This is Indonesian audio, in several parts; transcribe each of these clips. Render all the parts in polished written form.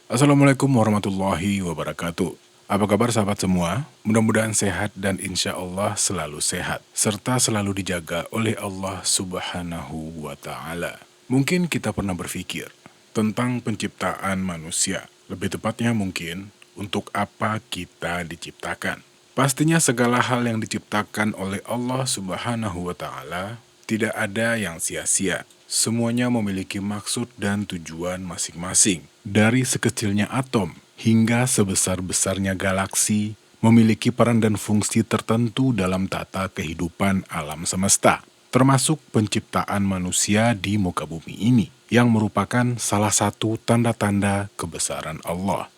Assalamualaikum warahmatullahi wabarakatuh. Apa kabar sahabat semua? Mudah-mudahan sehat dan insya Allah selalu sehat, serta selalu dijaga oleh Allah Subhanahu wa Ta'ala. Mungkin kita pernah berpikir tentang penciptaan manusia, lebih tepatnya mungkin untuk apa kita diciptakan. Pastinya segala hal yang diciptakan oleh Allah Subhanahu wa Ta'ala tidak ada yang sia-sia. Semuanya memiliki maksud dan tujuan masing-masing. Dari sekecilnya atom hingga sebesar-besarnya galaksi, memiliki peran dan fungsi tertentu dalam tata kehidupan alam semesta, termasuk penciptaan manusia di muka bumi ini, yang merupakan salah satu tanda-tanda kebesaran Allah.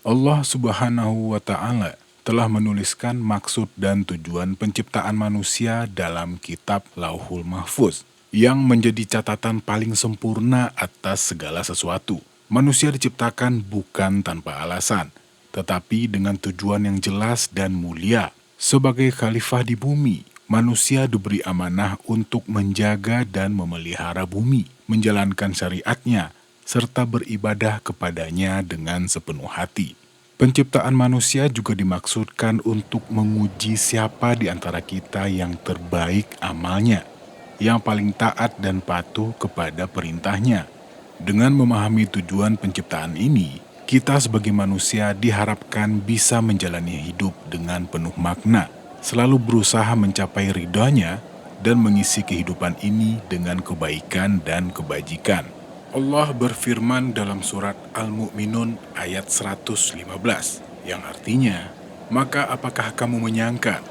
Allah Subhanahu wa Ta'ala telah menuliskan maksud dan tujuan penciptaan manusia dalam kitab Lauhul Mahfuz, yang menjadi catatan paling sempurna atas segala sesuatu. Manusia diciptakan bukan tanpa alasan, tetapi dengan tujuan yang jelas dan mulia. Sebagai khalifah di bumi, manusia diberi amanah untuk menjaga dan memelihara bumi, menjalankan syariatnya, serta beribadah kepadanya dengan sepenuh hati. Penciptaan manusia juga dimaksudkan untuk menguji siapa di antara kita yang terbaik amalnya, yang paling taat dan patuh kepada perintahnya. Dengan memahami tujuan penciptaan ini, kita sebagai manusia diharapkan bisa menjalani hidup dengan penuh makna, selalu berusaha mencapai ridhonya dan mengisi kehidupan ini dengan kebaikan dan kebajikan. Allah berfirman dalam surat Al-Mu'minun ayat 115, yang artinya, "Maka apakah kamu menyangka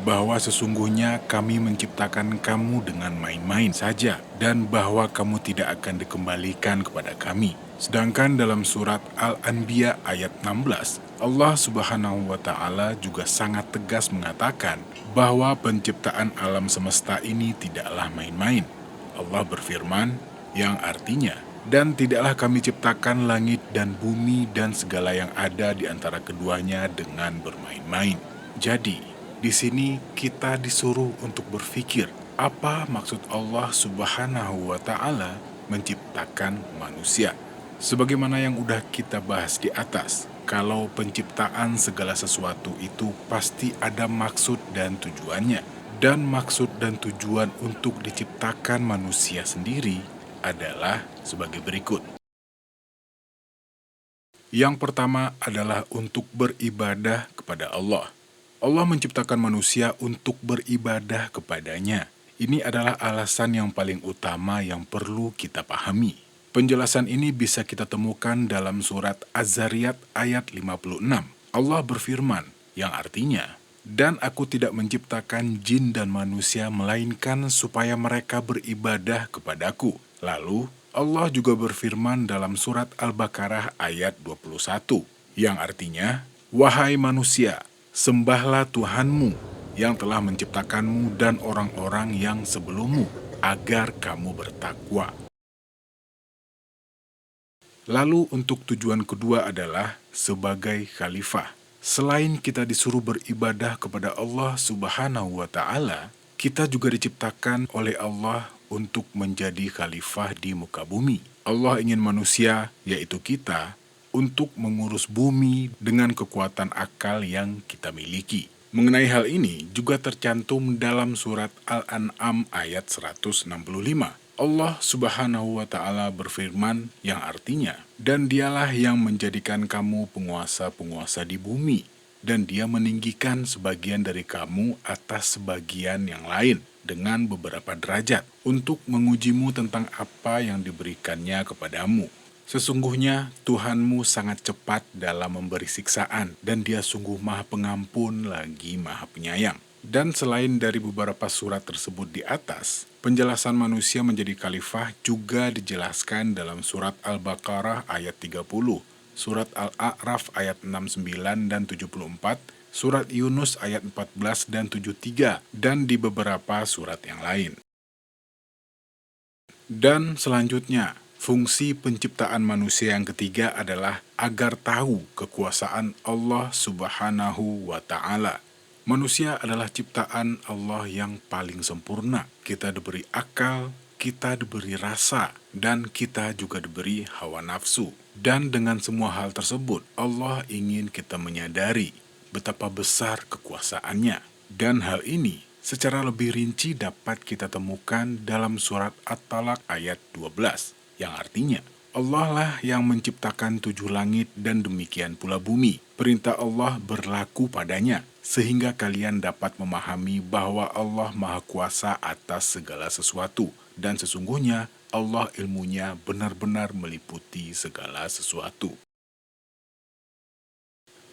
bahwa sesungguhnya kami menciptakan kamu dengan main-main saja, dan bahwa kamu tidak akan dikembalikan kepada kami?" Sedangkan dalam surat Al-Anbiya ayat 16, Allah Subhanahu wa Ta'ala juga sangat tegas mengatakan bahwa penciptaan alam semesta ini tidaklah main-main. Allah berfirman, yang artinya, "Dan tidaklah kami ciptakan langit dan bumi dan segala yang ada di antara keduanya dengan bermain-main." Jadi, di sini kita disuruh untuk berpikir, apa maksud Allah Subhanahu wa Ta'ala menciptakan manusia. Sebagaimana yang udah kita bahas di atas, kalau penciptaan segala sesuatu itu pasti ada maksud dan tujuannya. Dan maksud dan tujuan untuk diciptakan manusia sendiri adalah sebagai berikut. Yang pertama adalah untuk beribadah kepada Allah. Allah menciptakan manusia untuk beribadah kepadanya. Ini adalah alasan yang paling utama yang perlu kita pahami. Penjelasan ini bisa kita temukan dalam surat Az-Zariyat ayat 56. Allah berfirman, yang artinya, "Dan aku tidak menciptakan jin dan manusia melainkan supaya mereka beribadah kepadaku." Lalu, Allah juga berfirman dalam surat Al-Baqarah ayat 21, yang artinya, "Wahai manusia, sembahlah Tuhanmu yang telah menciptakanmu dan orang-orang yang sebelummu, agar kamu bertakwa." Lalu untuk tujuan kedua adalah sebagai khalifah. Selain kita disuruh beribadah kepada Allah Subhanahu wa Ta'ala, kita juga diciptakan oleh Allah untuk menjadi khalifah di muka bumi. Allah ingin manusia, yaitu kita, untuk mengurus bumi dengan kekuatan akal yang kita miliki. Mengenai hal ini juga tercantum dalam surat Al-An'am ayat 165. Allah Subhanahu wa Ta'ala berfirman, yang artinya, "Dan dialah yang menjadikan kamu penguasa-penguasa di bumi, dan dia meninggikan sebagian dari kamu atas sebagian yang lain dengan beberapa derajat untuk mengujimu tentang apa yang diberikannya kepadamu. Sesungguhnya Tuhanmu sangat cepat dalam memberi siksaan, dan dia sungguh maha pengampun lagi maha penyayang." Dan selain dari beberapa surat tersebut di atas, penjelasan manusia menjadi khalifah juga dijelaskan dalam surat Al-Baqarah ayat 30, surat Al-A'raf ayat 69 dan 74, surat Yunus ayat 14 dan 73, dan di beberapa surat yang lain. Dan selanjutnya, fungsi penciptaan manusia yang ketiga adalah agar tahu kekuasaan Allah Subhanahu wa Ta'ala. Manusia adalah ciptaan Allah yang paling sempurna. Kita diberi akal, kita diberi rasa, dan kita juga diberi hawa nafsu. Dan dengan semua hal tersebut, Allah ingin kita menyadari betapa besar kekuasaannya. Dan hal ini secara lebih rinci dapat kita temukan dalam surat At-Talaq ayat 12, yang artinya, Allah lah yang menciptakan 7 langit dan demikian pula bumi. Perintah Allah berlaku padanya, sehingga kalian dapat memahami bahwa Allah Maha Kuasa atas segala sesuatu. Dan sesungguhnya Allah ilmunya benar-benar meliputi segala sesuatu.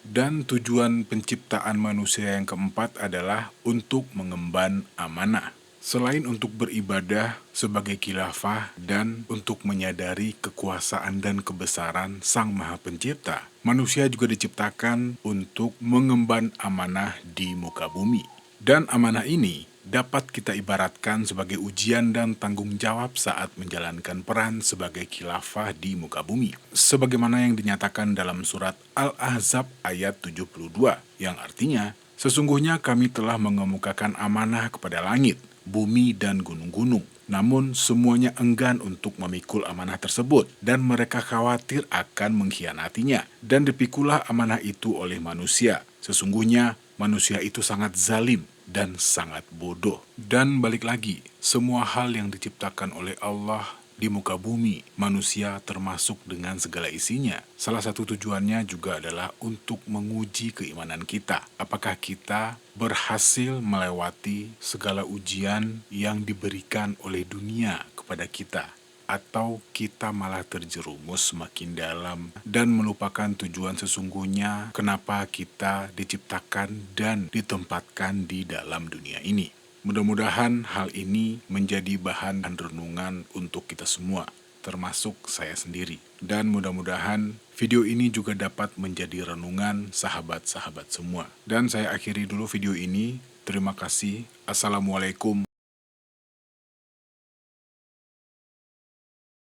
Dan tujuan penciptaan manusia yang keempat adalah untuk mengemban amanah. Selain untuk beribadah sebagai khilafah dan untuk menyadari kekuasaan dan kebesaran Sang Maha Pencipta, manusia juga diciptakan untuk mengemban amanah di muka bumi. Dan amanah ini dapat kita ibaratkan sebagai ujian dan tanggung jawab saat menjalankan peran sebagai khilafah di muka bumi. Sebagaimana yang dinyatakan dalam surat Al-Ahzab ayat 72, yang artinya, sesungguhnya kami telah mengemukakan amanah kepada langit, bumi, dan gunung-gunung. Namun semuanya enggan untuk memikul amanah tersebut dan mereka khawatir akan mengkhianatinya. Dan dipikulah amanah itu oleh manusia. Sesungguhnya manusia itu sangat zalim dan sangat bodoh. Dan balik lagi, semua hal yang diciptakan oleh Allah di muka bumi, manusia termasuk dengan segala isinya. Salah satu tujuannya juga adalah untuk menguji keimanan kita. Apakah kita berhasil melewati segala ujian yang diberikan oleh dunia kepada kita, atau kita malah terjerumus semakin dalam dan melupakan tujuan sesungguhnya kenapa kita diciptakan dan ditempatkan di dalam dunia ini. Mudah-mudahan hal ini menjadi bahan dan renungan untuk kita semua, termasuk saya sendiri. Dan mudah-mudahan video ini juga dapat menjadi renungan sahabat-sahabat semua. Dan saya akhiri dulu video ini. Terima kasih. Assalamualaikum.